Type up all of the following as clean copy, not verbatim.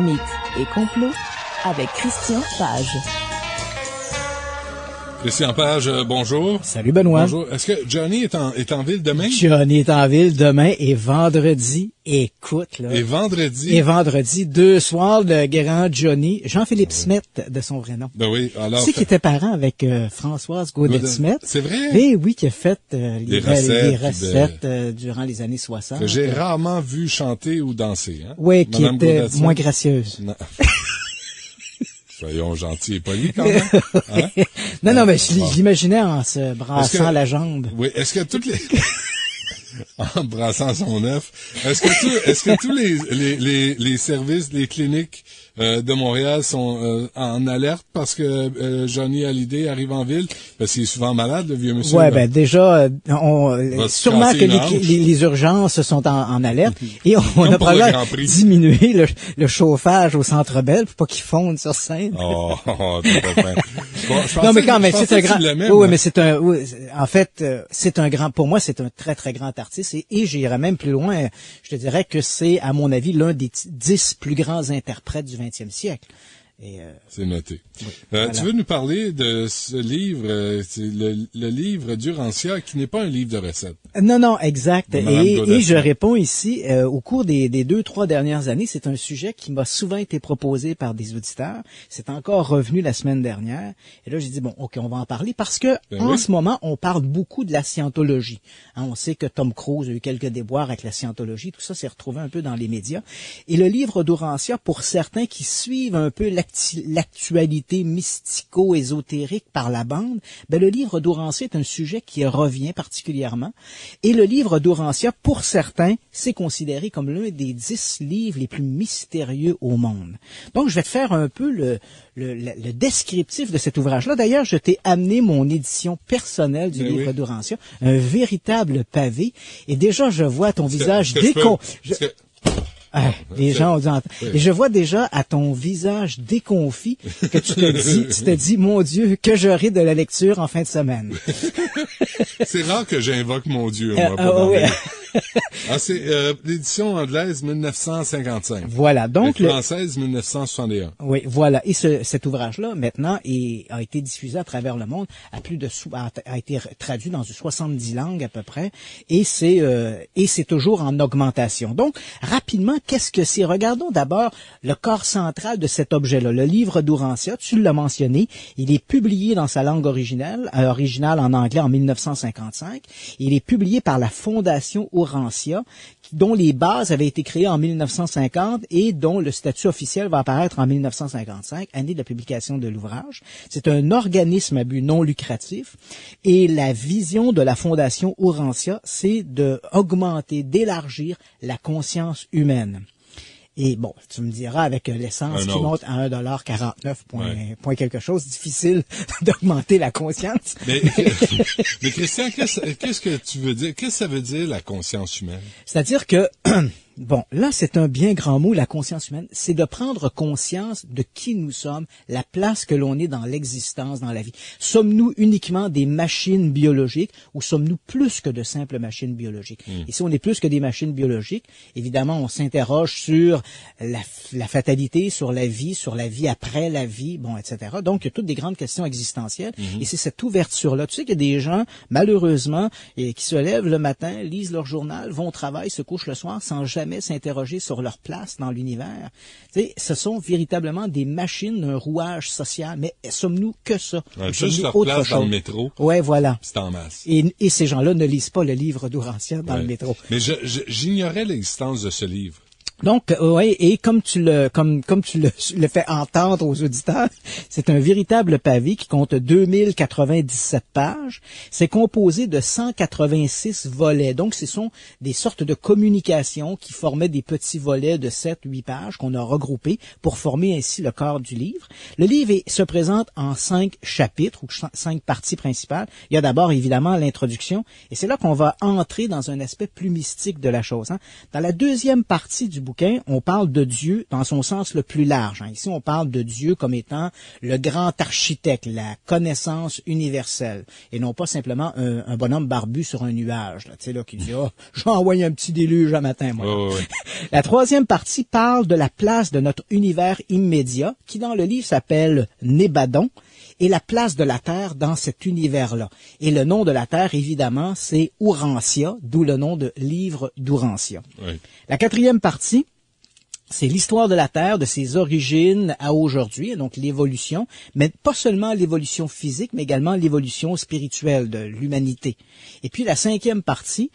mythes et complots avec Christian Page. Christian Page, bonjour. Salut Benoît. Bonjour. Est-ce que Johnny est en ville demain? Johnny est en ville demain et vendredi. Écoute, là. Et vendredi? Et vendredi, 2 soirs, le grand Johnny, Jean-Philippe Smith, de son vrai nom. Ben oui, alors. Tu sais qu'il était parent avec Françoise Gaudette-Smith. C'est vrai? Mais oui, qui a fait les recettes de... durant les années 60. Que j'ai rarement vu chanter ou danser, hein? Oui, qui était moins gracieuse. Non. Soyons gentils et polis quand même. Hein? Non, mais je l'imaginais en se brassant la jambe. Oui, est-ce que toutes les... en brassant son œuf. Est-ce que tous les services, les cliniques de Montréal sont en alerte parce que Johnny Hallyday arrive en ville? Parce qu'il est souvent malade, le vieux monsieur. Ouais, ben déjà, sûrement que les urgences sont en alerte et on a probablement diminué le chauffage au Centre Bell pour pas qu'il fonde sur scène. Oh, t'es pas fin. Bon, non, mais quand même, c'est un grand. Oui, mais c'est un grand. Pour moi, c'est un très très grand artiste et j'irais même plus loin. Je te dirais que c'est, à mon avis, l'un des 10 plus grands interprètes du 20e siècle. C'est noté. Oui, voilà. Tu veux nous parler de ce livre, c'est le livre d'Urantia, qui n'est pas un livre de recettes. Non, exact. Et je réponds ici, au cours des 2-3 dernières années, c'est un sujet qui m'a souvent été proposé par des auditeurs. C'est encore revenu la semaine dernière. Et là, j'ai dit, bon, OK, on va en parler parce que en ce moment, on parle beaucoup de la scientologie. Hein, on sait que Tom Cruise a eu quelques déboires avec la scientologie. Tout ça s'est retrouvé un peu dans les médias. Et le livre d'Urantia, pour certains qui suivent un peu l'actualité mystico-ésotérique par la bande, ben le livre d'Urantia est un sujet qui revient particulièrement. Et le livre d'Urantia, pour certains, c'est considéré comme l'un des 10 livres les plus mystérieux au monde. Donc, je vais te faire un peu le descriptif de cet ouvrage-là. D'ailleurs, je t'ai amené mon édition personnelle du livre d'Urantia, un véritable pavé. Et déjà, je vois ton visage les gens ont dit, et je vois déjà à ton visage déconfit que tu te dis, mon Dieu, que j'aurai de la lecture en fin de semaine. C'est rare que j'invoque mon Dieu, moi. Oui. C'est l'édition anglaise 1955. Voilà, donc française 1961. Oui, voilà. Et cet ouvrage-là, maintenant, a été diffusé à travers le monde, a été traduit dans 70 langues à peu près, et c'est toujours en augmentation. Donc, rapidement, qu'est-ce que c'est? Regardons d'abord le corps central de cet objet-là. Le livre d'Urantia, tu l'as mentionné, il est publié dans sa langue originale en anglais en 1955. Il est publié par la Fondation Urantia, dont les bases avaient été créées en 1950 et dont le statut officiel va apparaître en 1955, année de la publication de l'ouvrage. C'est un organisme à but non lucratif et la vision de la Fondation Urantia, c'est d'élargir la conscience humaine. Et bon, tu me diras, avec l'essence qui monte à $1,49 point quelque chose, difficile d'augmenter la conscience. Mais Christian, qu'est-ce que tu veux dire? Qu'est-ce que ça veut dire, la conscience humaine? C'est-à-dire que, bon, là, c'est un bien grand mot, la conscience humaine. C'est de prendre conscience de qui nous sommes, la place que l'on est dans l'existence, dans la vie. Sommes-nous uniquement des machines biologiques ou sommes-nous plus que de simples machines biologiques? Et si on est plus que des machines biologiques, évidemment, on s'interroge sur la fatalité, sur la vie après la vie, bon, etc. Donc, il y a toutes des grandes questions existentielles. Et c'est cette ouverture-là. Tu sais qu'il y a des gens, malheureusement, qui se lèvent le matin, lisent leur journal, vont au travail, se couchent le soir, sans jamais s'interroger sur leur place dans l'univers. Tu sais, ce sont véritablement des machines d'un rouage social. Mais sommes-nous que ça? Juste leur place dans le métro. Ouais, voilà. C'est en masse. Et ces gens-là ne lisent pas le livre d'Urantia dans le métro. Mais j'ignorais l'existence de ce livre. Donc, et comme tu le fais entendre aux auditeurs, c'est un véritable pavé qui compte 2097 pages. C'est composé de 186 volets. Donc, ce sont des sortes de communications qui formaient des petits volets de 7-8 pages qu'on a regroupés pour former ainsi le corps du livre. Le livre se présente en 5 chapitres ou 5 parties principales. Il y a d'abord, évidemment, l'introduction. Et c'est là qu'on va entrer dans un aspect plus mystique de la chose. Hein. Dans la deuxième partie du bouquin, on parle de Dieu dans son sens le plus large. Ici, on parle de Dieu comme étant le grand architecte, la connaissance universelle, et non pas simplement un bonhomme barbu sur un nuage, là, tu sais, là, qui dit « Ah, je vais envoyer un petit déluge un matin, moi. » La troisième partie parle de la place de notre univers immédiat, qui dans le livre s'appelle Nébadon, et la place de la Terre dans cet univers-là. Et le nom de la Terre, évidemment, c'est Urantia, d'où le nom de livre d'Urantia. Oui. La quatrième partie, c'est l'histoire de la Terre, de ses origines à aujourd'hui, donc l'évolution, mais pas seulement l'évolution physique, mais également l'évolution spirituelle de l'humanité. Et puis la cinquième partie,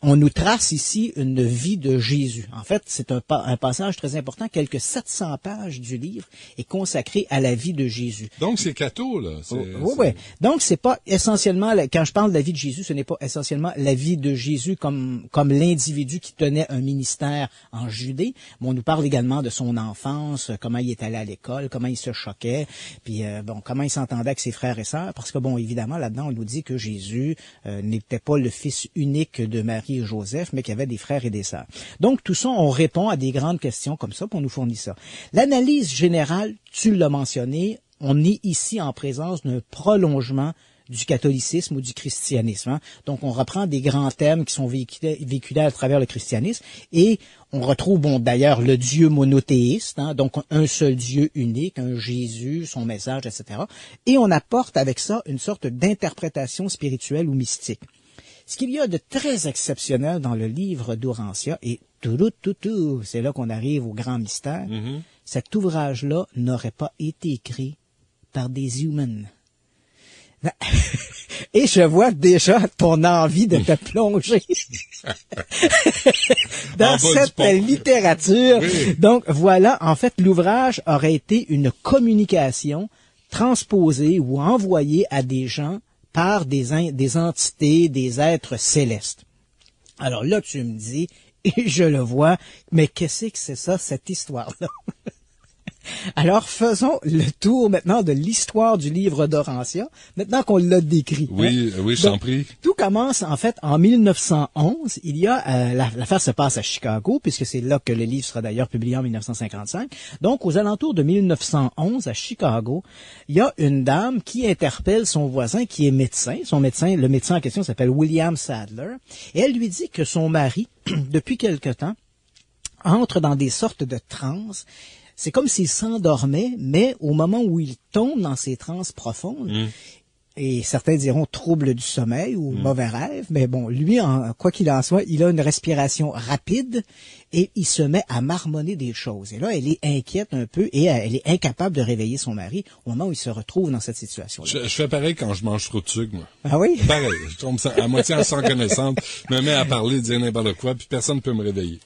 on nous trace ici une vie de Jésus. En fait, c'est un passage très important. Quelques 700 pages du livre est consacré à la vie de Jésus. Donc, c'est catho, là. Oui. Donc, c'est pas essentiellement, quand je parle de la vie de Jésus, ce n'est pas essentiellement la vie de Jésus comme l'individu qui tenait un ministère en Judée. Mais on nous parle également de son enfance, comment il est allé à l'école, comment il se choquait, puis comment il s'entendait avec ses frères et sœurs. Parce que, évidemment, là-dedans, on nous dit que Jésus n'était pas le fils unique de Marie et Joseph, mais qu'il y avait des frères et des sœurs. Donc, tout ça, on répond à des grandes questions comme ça, puis on nous fournit ça. L'analyse générale, tu l'as mentionné, on est ici en présence d'un prolongement du catholicisme ou du christianisme. Hein. Donc, on reprend des grands thèmes qui sont véhiculés à travers le christianisme et on retrouve, d'ailleurs, le Dieu monothéiste, hein, donc un seul Dieu unique, un Jésus, son message, etc. Et on apporte avec ça une sorte d'interprétation spirituelle ou mystique. Ce qu'il y a de très exceptionnel dans le livre d'Urantia, et c'est là qu'on arrive au grand mystère, cet ouvrage-là n'aurait pas été écrit par des humans. Et je vois déjà ton envie de te plonger dans cette littérature. Oui. Donc voilà, en fait, l'ouvrage aurait été une communication transposée ou envoyée à des gens par des entités, des êtres célestes. Alors là, tu me dis, et je le vois, mais qu'est-ce que c'est ça, cette histoire-là? Alors, faisons le tour maintenant de l'histoire du livre d'Urantia, maintenant qu'on l'a décrit. Oui, oui, je t'en prie. Tout commence, en fait, en 1911. Il y a, l'affaire se passe à Chicago, puisque c'est là que le livre sera d'ailleurs publié en 1955. Donc, aux alentours de 1911, à Chicago, il y a une dame qui interpelle son voisin qui est médecin. Le médecin en question s'appelle William Sadler. Et elle lui dit que son mari, depuis quelque temps, entre dans des sortes de transes. C'est comme s'il s'endormait, mais au moment où il tombe dans ces transes profondes, et certains diront trouble du sommeil ou mauvais rêve, mais lui, quoi qu'il en soit, il a une respiration rapide et il se met à marmonner des choses. Et là, elle est inquiète un peu et elle est incapable de réveiller son mari au moment où il se retrouve dans cette situation-là. Je fais pareil quand je mange trop de sucre, moi. Ah oui? Pareil. Je tombe à moitié sans connaissance, je me mets à parler, dire n'importe quoi, puis personne ne peut me réveiller.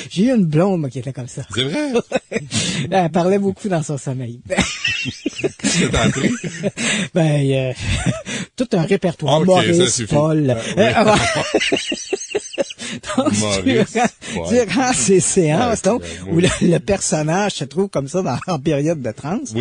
J'ai eu une blonde, moi, qui était comme ça. C'est vrai? Elle parlait beaucoup dans son sommeil. Qu'est-ce que t'as appris? Tout un répertoire. Okay, Maurice, Paul. Donc, durant ces séances, où le personnage se trouve comme ça en période de transe,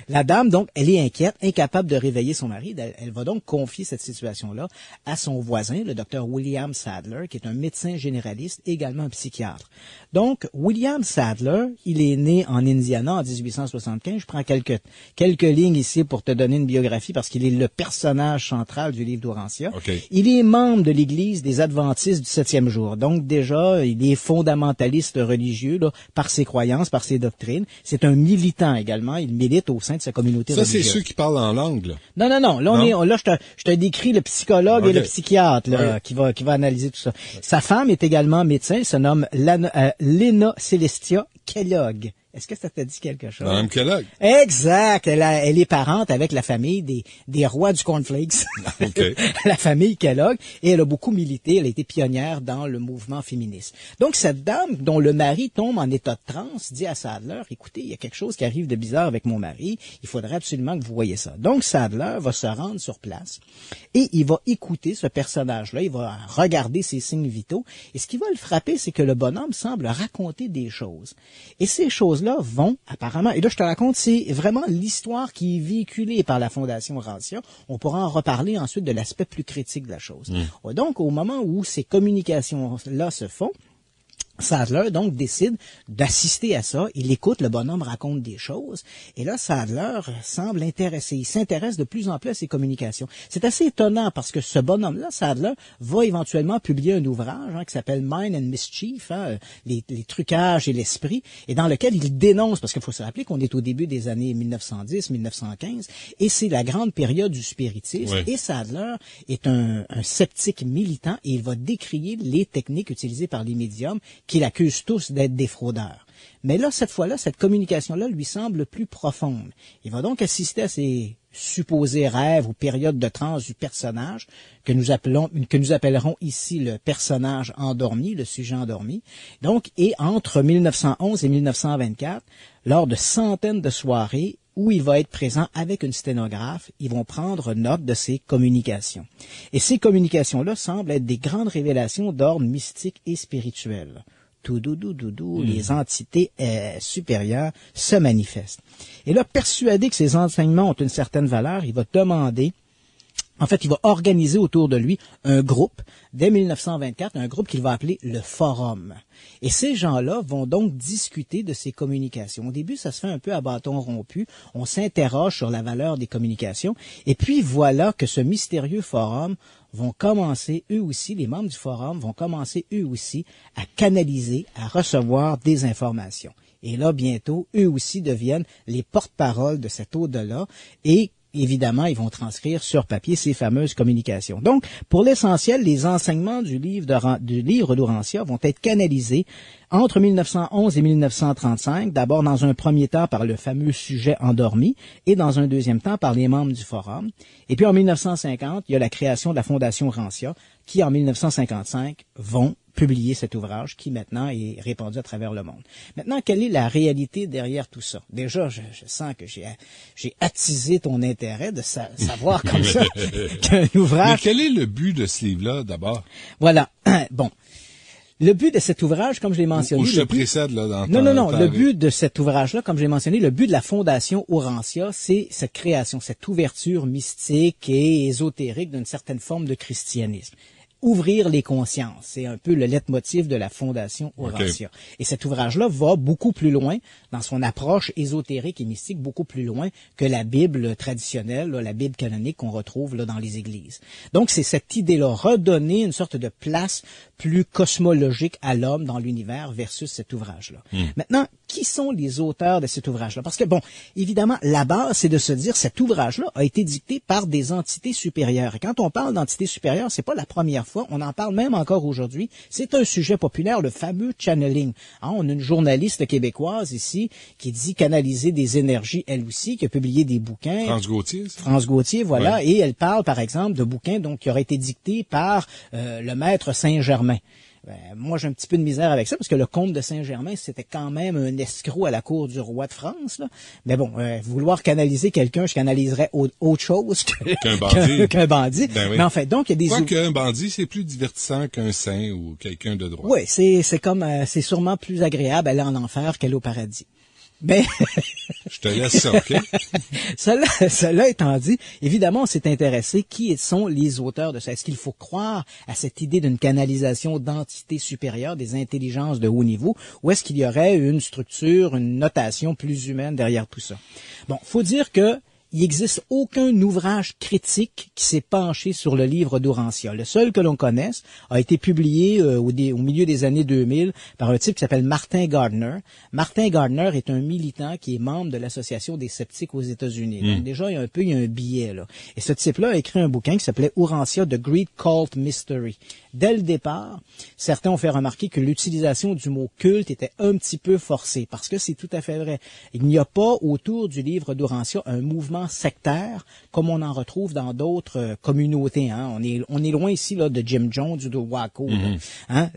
la dame, donc, elle est inquiète, incapable de réveiller son mari. Elle va donc confier cette situation-là à son voisin, le docteur William Sadler, qui est un médecin généraliste, également un psychiatre. Donc, William Sadler, il est né en Indiana en 1875. Je prends quelques lignes ici pour te donner une biographie parce qu'il est le personnage central du livre d'Urantia. Okay. Il est membre de l'Église des Adventistes du 7e jour. Donc, déjà, il est fondamentaliste religieux là, par ses croyances, par ses doctrines. C'est un militant également. Il milite au sein de sa communauté religieuse. Ça, c'est ceux qui parlent en langue, là. Non. Là, je te décris le psychologue et le psychiatre là, qui va analyser tout ça. Sa femme est également médecin. Elle se nomme Lena Celestia Kellogg. Est-ce que ça te dit quelque chose? Madame Kellogg. Exact. Elle est parente avec la famille des rois du cornflakes. Okay. La famille Kellogg. Et elle a beaucoup milité. Elle a été pionnière dans le mouvement féministe. Donc, cette dame, dont le mari tombe en état de transe, dit à Sadler, écoutez, il y a quelque chose qui arrive de bizarre avec mon mari. Il faudrait absolument que vous voyez ça. Donc, Sadler va se rendre sur place et il va écouter ce personnage-là. Il va regarder ses signes vitaux. Et ce qui va le frapper, c'est que le bonhomme semble raconter des choses. Et ces choses-là vont apparemment, et là je te raconte, c'est vraiment l'histoire qui est véhiculée par la Fondation Urantia. On pourra en reparler ensuite de l'aspect plus critique de la chose. Donc, au moment où ces communications-là se font, Sadler, donc, décide d'assister à ça. Il écoute, le bonhomme raconte des choses. Et là, Sadler semble intéressé. Il s'intéresse de plus en plus à ses communications. C'est assez étonnant parce que ce bonhomme-là, Sadler, va éventuellement publier un ouvrage qui s'appelle Mind and Mischief, les trucages et l'esprit, et dans lequel il dénonce, parce qu'il faut se rappeler qu'on est au début des années 1910-1915, et c'est la grande période du spiritisme. Oui. Et Sadler est un sceptique militant et il va décrier les techniques utilisées par les médiums qu'il accuse tous d'être des fraudeurs. Mais là, cette fois-là, cette communication-là lui semble plus profonde. Il va donc assister à ces supposés rêves ou périodes de transe du personnage que nous appellerons ici le personnage endormi, le sujet endormi. Donc, et entre 1911 et 1924, lors de centaines de soirées où il va être présent avec une sténographe, ils vont prendre note de ces communications. Et ces communications-là semblent être des grandes révélations d'ordre mystique et spirituel. Les entités supérieures se manifestent. Et là, persuadé que ces enseignements ont une certaine valeur, il va demander, en fait, il va organiser autour de lui un groupe, dès 1924, un groupe qu'il va appeler le Forum. Et ces gens-là vont donc discuter de ces communications. Au début, ça se fait un peu à bâton rompu. On s'interroge sur la valeur des communications. Et puis voilà que ce mystérieux forum vont commencer, eux aussi, les membres du forum vont commencer, eux aussi, à canaliser, à recevoir des informations. Et là, bientôt, eux aussi deviennent les porte-paroles de cet au-delà et évidemment, ils vont transcrire sur papier ces fameuses communications. Donc, pour l'essentiel, les enseignements du livre d'Urantia vont être canalisés entre 1911 et 1935, d'abord dans un premier temps par le fameux sujet endormi et dans un deuxième temps par les membres du Forum. Et puis en 1950, il y a la création de la Fondation Urantia qui, en 1955, vont publier cet ouvrage qui maintenant est répandu à travers le monde. Maintenant, quelle est la réalité derrière tout ça? Déjà, je sens que j'ai attisé ton intérêt de savoir comme ça qu'un ouvrage... Mais quel est le but de ce livre-là, d'abord? Voilà. Bon. Le but de cet ouvrage, comme je l'ai mentionné... Ou je te précède, là, dans Non. Le but de cet ouvrage-là, comme je l'ai mentionné, le but de la Fondation Urantia, c'est cette création, cette ouverture mystique et ésotérique d'une certaine forme de christianisme. Ouvrir les consciences. C'est un peu le leitmotiv de la Fondation Urantia. Okay. Et cet ouvrage-là va beaucoup plus loin dans son approche ésotérique et mystique, beaucoup plus loin que la Bible traditionnelle, là, la Bible canonique qu'on retrouve là, dans les églises. Donc, c'est cette idée-là, redonner une sorte de place plus cosmologique à l'homme dans l'univers versus cet ouvrage-là. Maintenant, qui sont les auteurs de cet ouvrage-là? Parce que, bon, évidemment, la base, c'est de se dire cet ouvrage-là a été dicté par des entités supérieures. Et quand on parle d'entités supérieures, c'est pas la première fois, on en parle même encore aujourd'hui. C'est un sujet populaire, le fameux channeling. On a une journaliste québécoise ici qui dit canaliser des énergies, elle aussi, qui a publié des bouquins. France Gauthier, ça? France Gauthier, voilà. Ouais. Et elle parle, par exemple, de bouquins donc qui auraient été dictés par le maître Saint-Germain. Moi, j'ai un petit peu de misère avec ça, parce que le comte de Saint-Germain, c'était quand même un escroc à la cour du roi de France, là. Mais bon, vouloir canaliser quelqu'un, je canaliserais autre chose qu'un bandit. qu'un bandit. Ben oui. Mais en fait, donc, il y a des... Quoi qu'un bandit, c'est plus divertissant qu'un saint ou quelqu'un de droit. Oui, c'est sûrement plus agréable aller en enfer qu'aller au paradis. Mais je te laisse ça, OK? Cela étant dit, évidemment, on s'est intéressé qui sont les auteurs de ça. Est-ce qu'il faut croire à cette idée d'une canalisation d'entités supérieures, des intelligences de haut niveau, ou est-ce qu'il y aurait une structure, une notation plus humaine derrière tout ça? Bon, faut dire que il n'existe aucun ouvrage critique qui s'est penché sur le livre d'Urantia. Le seul que l'on connaisse a été publié au milieu des années 2000 par un type qui s'appelle Martin Gardner. Martin Gardner est un militant qui est membre de l'Association des sceptiques aux États-Unis. Donc déjà, il y a un biais là. Et ce type-là a écrit un bouquin qui s'appelait Urantia, The Great Cult Mystery. Dès le départ, certains ont fait remarquer que l'utilisation du mot culte était un petit peu forcée, parce que c'est tout à fait vrai. Il n'y a pas autour du livre d'Urantia un mouvement sectaire comme on en retrouve dans d'autres communautés. On est loin ici là de Jim Jones ou de Waco.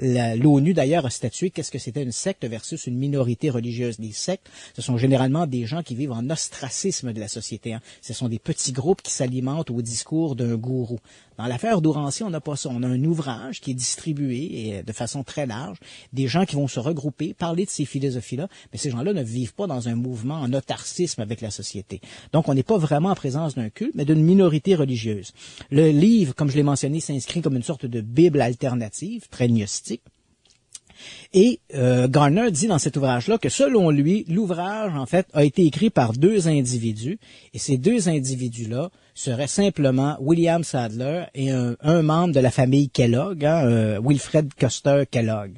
L'ONU d'ailleurs a statué qu'est-ce que c'était une secte versus une minorité religieuse. Les sectes, ce sont généralement des gens qui vivent en ostracisme de la société. Ce sont des petits groupes qui s'alimentent au discours d'un gourou. Dans l'affaire d'Urantia, on n'a pas ça. On a un ouvrage qui est distribué et de façon très large, des gens qui vont se regrouper, parler de ces philosophies-là, mais ces gens-là ne vivent pas dans un mouvement en autarcisme avec la société. Donc, on n'est pas vraiment en présence d'un culte, mais d'une minorité religieuse. Le livre, comme je l'ai mentionné, s'inscrit comme une sorte de Bible alternative, très gnostique. Et Garner dit dans cet ouvrage-là que selon lui, l'ouvrage, en fait, a été écrit par 2 individus, et ces 2 individus-là seraient simplement William Sadler et un membre de la famille Kellogg, Wilfred Custer Kellogg.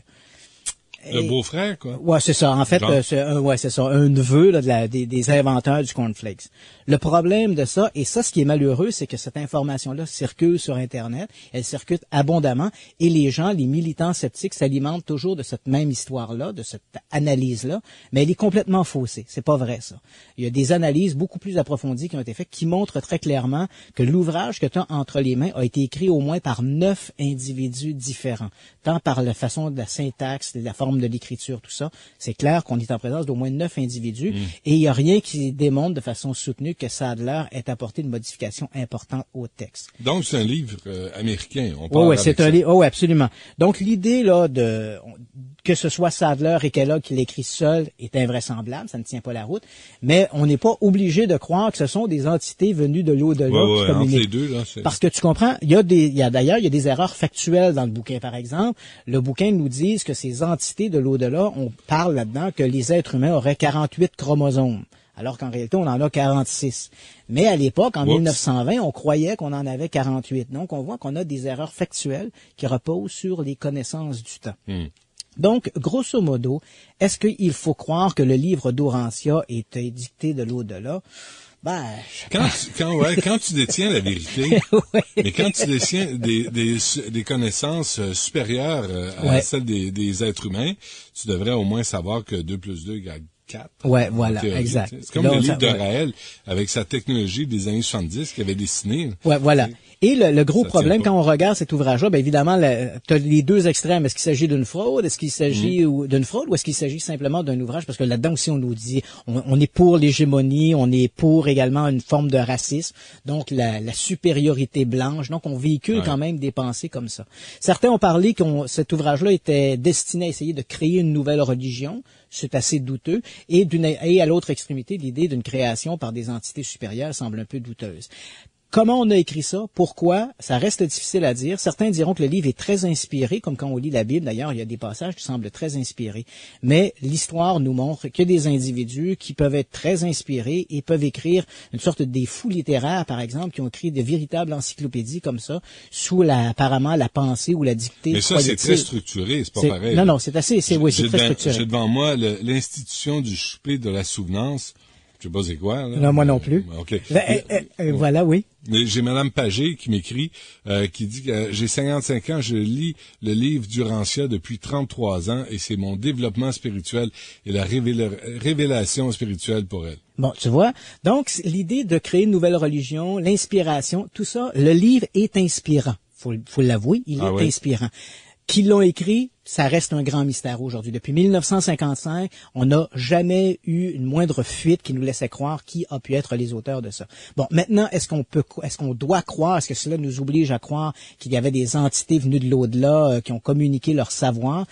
Le beau-frère, quoi. Ouais, c'est ça. En fait, c'est un neveu là, des inventeurs du cornflakes. Le problème de ça, et ça, ce qui est malheureux, c'est que cette information-là circule sur Internet, elle circule abondamment, et les gens, les militants sceptiques, s'alimentent toujours de cette même histoire-là, de cette analyse-là, mais elle est complètement faussée. C'est pas vrai, ça. Il y a des analyses beaucoup plus approfondies qui ont été faites, qui montrent très clairement que l'ouvrage que tu as entre les mains a été écrit au moins par 9 individus différents, tant par la façon de la syntaxe, de la forme de l'écriture, tout ça. C'est clair qu'on est en présence d'au moins 9 individus, et il n'y a rien qui démontre de façon soutenue que Sadler ait apporté une modification importante au texte. Donc, c'est un livre américain. On parle Oui, c'est un livre. Oui, absolument. Donc, l'idée là que ce soit Sadler et Kellogg qui l'écrit seul est invraisemblable, ça ne tient pas la route, mais on n'est pas obligé de croire que ce sont des entités venues de l'au-delà qui communiquent. Entre les deux, là, parce que tu comprends, il y a des erreurs factuelles dans le bouquin, par exemple. Le bouquin nous dit que ces entités de l'au-delà, on parle là-dedans que les êtres humains auraient 48 chromosomes, alors qu'en réalité, on en a 46. Mais à l'époque, en 1920, on croyait qu'on en avait 48. Donc, on voit qu'on a des erreurs factuelles qui reposent sur les connaissances du temps. Donc, grosso modo, est-ce qu'il faut croire que le livre d'Orancia est édicté de l'au-delà? Quand tu détiens la vérité, ouais. Mais quand tu détiens des connaissances supérieures à celles des êtres humains, tu devrais au moins savoir que 2 plus 2 égale 4. Ouais, voilà, exact. C'est comme le livre de Raël, avec sa technologie des années 70 qu'il avait dessiné. Ouais, voilà. Et le gros problème, quand on regarde cet ouvrage-là, bien évidemment, tu as les 2 extrêmes. Est-ce qu'il s'agit d'une fraude? Est-ce qu'il s'agit d'une fraude ou est-ce qu'il s'agit simplement d'un ouvrage? Parce que là-dedans aussi, on nous dit, on est pour l'hégémonie, on est pour également une forme de racisme, donc la supériorité blanche. Donc, on véhicule quand même des pensées comme ça. Certains ont parlé que cet ouvrage-là était destiné à essayer de créer une nouvelle religion. C'est assez douteux. Et à l'autre extrémité, l'idée d'une création par des entités supérieures semble un peu douteuse. Comment on a écrit ça? Pourquoi? Ça reste difficile à dire. Certains diront que le livre est très inspiré, comme quand on lit la Bible. D'ailleurs, il y a des passages qui semblent très inspirés. Mais l'histoire nous montre qu'il y a des individus qui peuvent être très inspirés et peuvent écrire une sorte des fous littéraires, par exemple, qui ont écrit de véritables encyclopédies comme ça, sous apparemment la pensée ou la dictée. Mais ça, c'est très structuré, c'est pas pareil. Non, c'est très structuré. J'ai devant moi l'institution du souper de la souvenance. Je sais pas c'est quoi, là. Non, moi non plus. OK. Voilà, oui. J'ai Madame Pagé qui m'écrit, qui dit que j'ai 55 ans, je lis le livre d'Urancia depuis 33 ans et c'est mon développement spirituel et la révélation spirituelle pour elle. Bon, tu vois. Donc, l'idée de créer une nouvelle religion, l'inspiration, tout ça, le livre est inspirant. Faut l'avouer, il est inspirant. Qui l'ont écrit, ça reste un grand mystère aujourd'hui. Depuis 1955, on n'a jamais eu une moindre fuite qui nous laissait croire qui a pu être les auteurs de ça. Bon, maintenant, est-ce qu'on doit croire, est-ce que cela nous oblige à croire qu'il y avait des entités venues de l'au-delà qui ont communiqué leur savoir?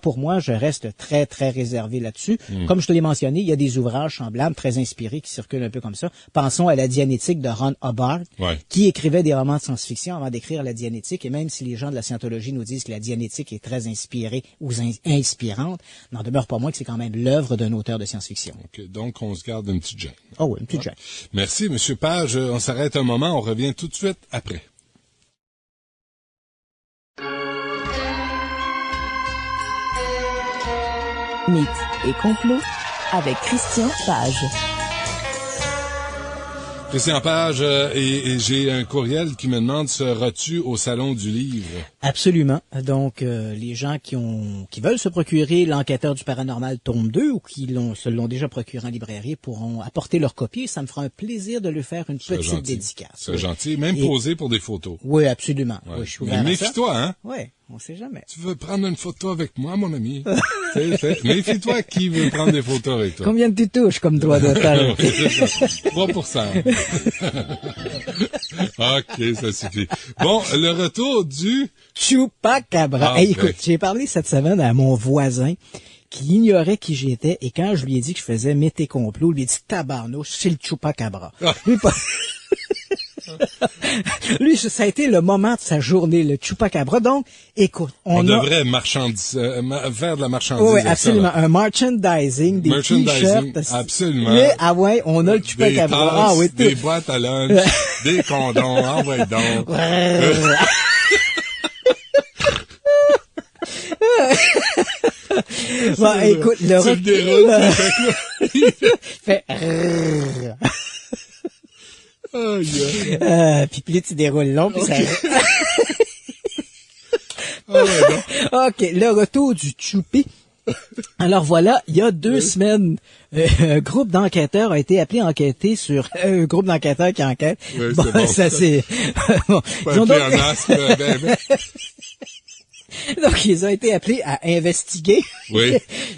Pour moi, je reste très, très réservé là-dessus. Comme je te l'ai mentionné, il y a des ouvrages semblables, très inspirés, qui circulent un peu comme ça. Pensons à la Dianétique de Ron Hubbard, qui écrivait des romans de science-fiction avant d'écrire la Dianétique. Et même si les gens de la scientologie nous disent que la Dianétique est très inspirée ou inspirante, n'en demeure pas moins que c'est quand même l'œuvre d'un auteur de science-fiction. OK, donc on se garde une petite gêne. Oh oui, une petite gêne. Merci, M. Page. On s'arrête un moment, on revient tout de suite après. Mythes et complots avec Christian Page. Christian Page, et j'ai un courriel qui me demande, seras-tu au Salon du Livre? Absolument. Donc, les gens qui veulent se procurer l'Enquêteur du Paranormal tome 2 ou qui se l'ont déjà procuré en librairie pourront apporter leur copie. Ça me fera un plaisir de lui faire une petite dédicace. C'est gentil. Même poser pour des photos. Oui, absolument. Ouais. Oui, je suis ouvert à ça. Méfie-toi, hein? Oui, on sait jamais. Tu veux prendre une photo avec moi, mon ami? Méfie-toi qui veut prendre des photos avec toi. Combien tu touches comme droit d'auteur? 3%. OK, ça suffit. Bon, le retour du... Chupacabra. Hey, écoute, j'ai parlé cette semaine à mon voisin qui ignorait qui j'étais et quand je lui ai dit que je faisais Mété complot, il lui a dit tabarnouche, c'est le Chupacabra. Lui, Lui, ça a été le moment de sa journée, le Chupacabra. Donc, écoute, on devrait faire de la marchandise. Oui, absolument. Un merchandising, des t-shirts. Absolument. Mais, ah ouais, on a le Chupacabra. Des boîtes à lunch, des condoms, envoie donc. Bon, écoute, le tu le déroules, fait puis plus tu déroules long, puis ça... OK, le retour du Choupi. Alors voilà, il y a 2 semaines, un groupe d'enquêteurs a été appelé à enquêter sur un groupe d'enquêteurs qui enquête. Oui, bon, bon, ça c'est... bon, ils ont donc... Donc, ils ont été appelés à investiguer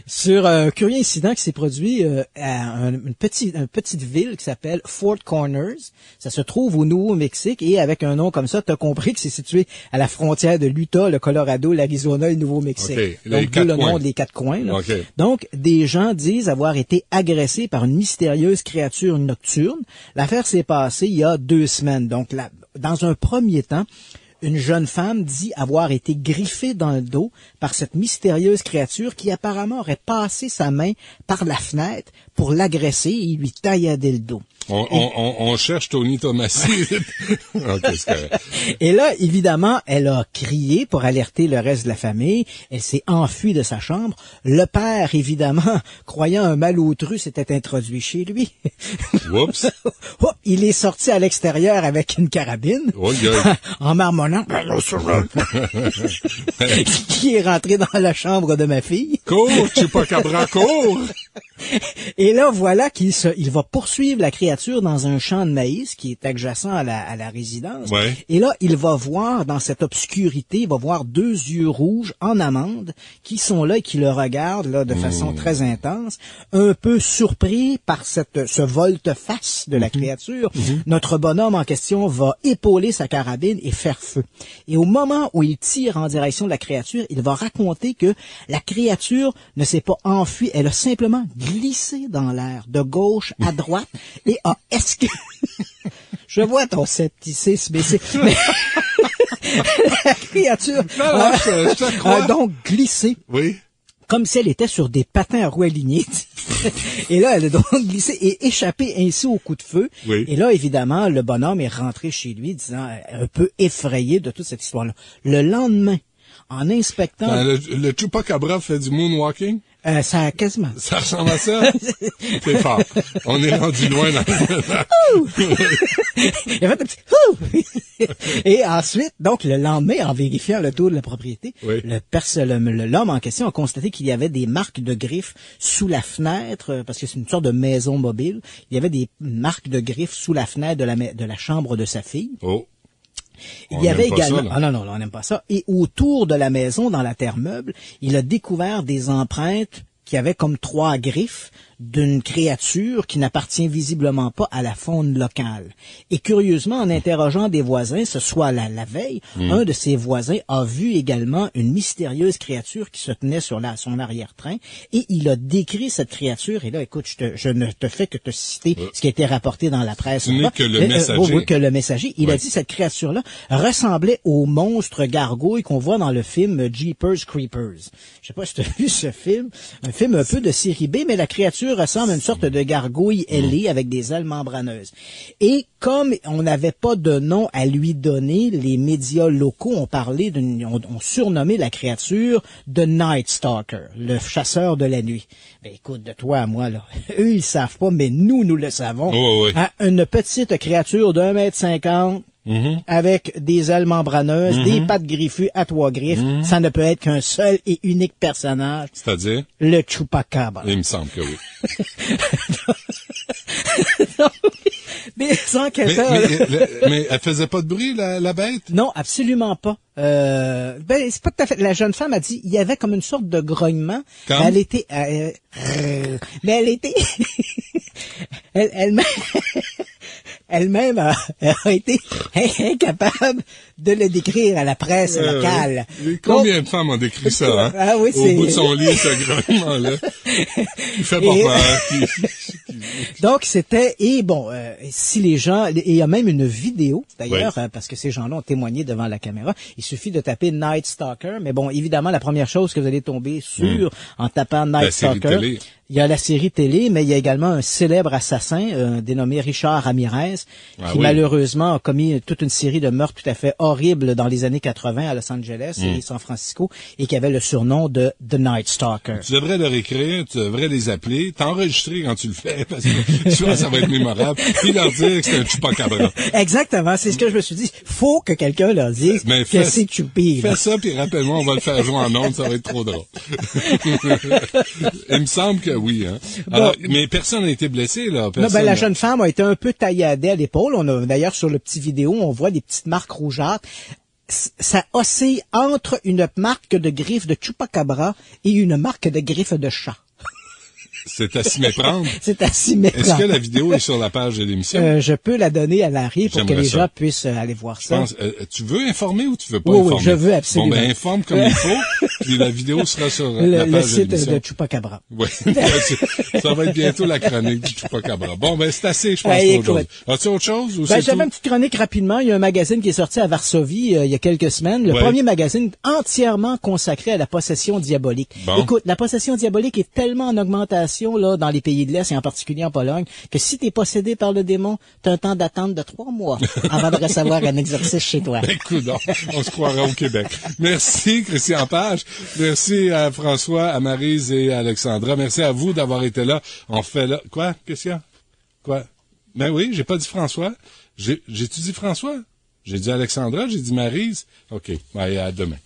sur un curieux incident qui s'est produit à une petite ville qui s'appelle Fort Corners. Ça se trouve au Nouveau-Mexique et avec un nom comme ça, tu as compris que c'est situé à la frontière de l'Utah, le Colorado, l'Arizona et le Nouveau-Mexique. Okay. Donc, d'où le nom des 4 coins. Là. Okay. Donc, des gens disent avoir été agressés par une mystérieuse créature nocturne. L'affaire s'est passée il y a 2 semaines. Donc, dans un premier temps, une jeune femme dit avoir été griffée dans le dos par cette mystérieuse créature qui apparemment aurait passé sa main par la fenêtre pour l'agresser et lui taillader le dos. On cherche Tony Tomassi. Okay, c'est correct. Et là, évidemment, elle a crié pour alerter le reste de la famille. Elle s'est enfuie de sa chambre. Le père, évidemment, croyant un malotru, s'était introduit chez lui. Oups. Il est sorti à l'extérieur avec une carabine. Oh, yeah. En marmonnant. Qui est rentré dans la chambre de ma fille. Cours, Chupacabra, cours! Et là, voilà il va poursuivre la créature dans un champ de maïs qui est adjacent à la résidence. Ouais. Et là, il va voir dans cette obscurité, il va voir 2 yeux rouges en amande qui sont là et qui le regardent là de façon très intense, un peu surpris par ce volte-face de la créature. Notre bonhomme en question va épauler sa carabine et faire feu. Et au moment où il tire en direction de la créature, il va raconter que la créature ne s'est pas enfuie, elle a simplement glissé dans l'air de gauche à droite et a esquivé. Je vois ton scepticisme, mais la créature a donc glissé. Oui. Comme si elle était sur des patins à roues alignées. Et là, elle a donc glissé et échappé ainsi au coup de feu. Oui. Et là, évidemment, le bonhomme est rentré chez lui, disant un peu effrayé de toute cette histoire-là. Le lendemain, en inspectant... Le Chupacabra fait du moonwalking? Ça a quasiment... Ça ressemble à ça? C'est fort. On est rendu loin dans Il a fait un petit... Et ensuite, donc, le lendemain, en vérifiant le tour de la propriété, l'homme en question a constaté qu'il y avait des marques de griffes sous la fenêtre, parce que c'est une sorte de maison mobile. Il y avait des marques de griffes sous la fenêtre de la chambre de sa fille. Oh. Il y avait également... non, on n'aime pas ça. Et autour de la maison, dans la terre meuble, il a découvert des empreintes qui avaient comme 3 griffes d'une créature qui n'appartient visiblement pas à la faune locale. Et curieusement, en interrogeant des voisins, ce soit la veille, un de ses voisins a vu également une mystérieuse créature qui se tenait sur son arrière-train et il a décrit cette créature. Et là, écoute, je ne te fais que te citer ce qui a été rapporté dans la presse. Ce n'est que le messager. Que le messager. Il a dit cette créature-là ressemblait au monstre gargouille qu'on voit dans le film Jeepers Creepers. Je sais pas si tu as vu ce film. Un film un peu de série B, mais la créature ressemble à une sorte de gargouille ailée avec des ailes membraneuses. Et comme on n'avait pas de nom à lui donner, les médias locaux ont surnommé la créature The Night Stalker, le chasseur de la nuit. Ben écoute, de toi à moi, là, eux ils savent pas, mais nous le savons. Oh, oui. Une petite créature d'1,50 m, avec des ailes membraneuses, des pattes griffues à 3 griffes, ça ne peut être qu'un seul et unique personnage. C'est-à-dire? Le Chupacabra. Il me semble que oui. Des enquêteurs... Mais elle faisait pas de bruit, la bête? Non, absolument pas. C'est pas tout à fait... La jeune femme a dit, il y avait comme une sorte de grognement. Comme? Elle était... mais elle était... Elle-même a été incapable de le décrire à la presse locale. Combien de femmes ont décrit ça, hein? Ah oui, au bout de son lit, ce grognement-là. Il fait pas peur. Donc, c'était, et bon, si les gens, et il y a même une vidéo, d'ailleurs, parce que ces gens-là ont témoigné devant la caméra, il suffit de taper Night Stalker, mais bon, évidemment, la première chose que vous allez tomber sur en tapant Night Stalker, il y a la série télé, mais il y a également un célèbre assassin dénommé Richard Ramirez, qui malheureusement a commis toute une série de meurtres tout à fait horribles dans les années 80 à Los Angeles et San Francisco, et qui avait le surnom de The Night Stalker. Tu devrais leur écrire, tu devrais les appeler, t'enregistrer quand tu le fais, parce que tu vois, ça va être mémorable, puis leur dire que c'est un chupacabra. Exactement, c'est ce que je me suis dit. Faut que quelqu'un leur dise que c'est Choupi. Fais ça, puis rappelle-moi, on va le faire jouer en ondes, ça va être trop drôle. Il me semble que oui, hein. Alors, mais personne n'a été blessé, là. Non, la jeune femme a été un peu tailladée à l'épaule. On a, d'ailleurs, sur le petit vidéo, on voit des petites marques rougeâtres. Ça oscille entre une marque de griffe de chupacabra et une marque de griffe de chat. C'est à s'y méprendre. C'est à s'y méprendre. Est-ce que la vidéo est sur la page de l'émission? Je peux la donner à Larry pour que les gens puissent aller voir ça. Je pense, tu veux informer ou tu veux pas informer? Oui, je veux absolument. Bon, ben, informe comme il faut, puis la vidéo sera sur la page de l'émission. Le site de Chupacabra. Oui, ça va être bientôt la chronique du Chupacabra. Bon, ben, c'est assez, je pense, pour aujourd'hui. As-tu autre chose ou c'est j'avais une petite chronique rapidement. Il y a un magazine qui est sorti à Varsovie il y a quelques semaines. Le premier magazine entièrement consacré à la possession diabolique. Bon. Écoute, la possession diabolique est tellement en augmentation, là, dans les pays de l'Est et en particulier en Pologne, que si t'es possédé par le démon, t'as un temps d'attente de 3 mois avant de recevoir un exercice chez toi. Écoute, on se croirait au Québec. Merci, Christian Page. Merci à François, à Maryse et à Alexandra. Merci à vous d'avoir été là. On fait là. Quoi? Qu'est-ce qu'il y a? Quoi? Ben oui, j'ai pas dit François. J'ai-tu dit François? J'ai dit Alexandra, j'ai dit Maryse. OK. Ben, à demain.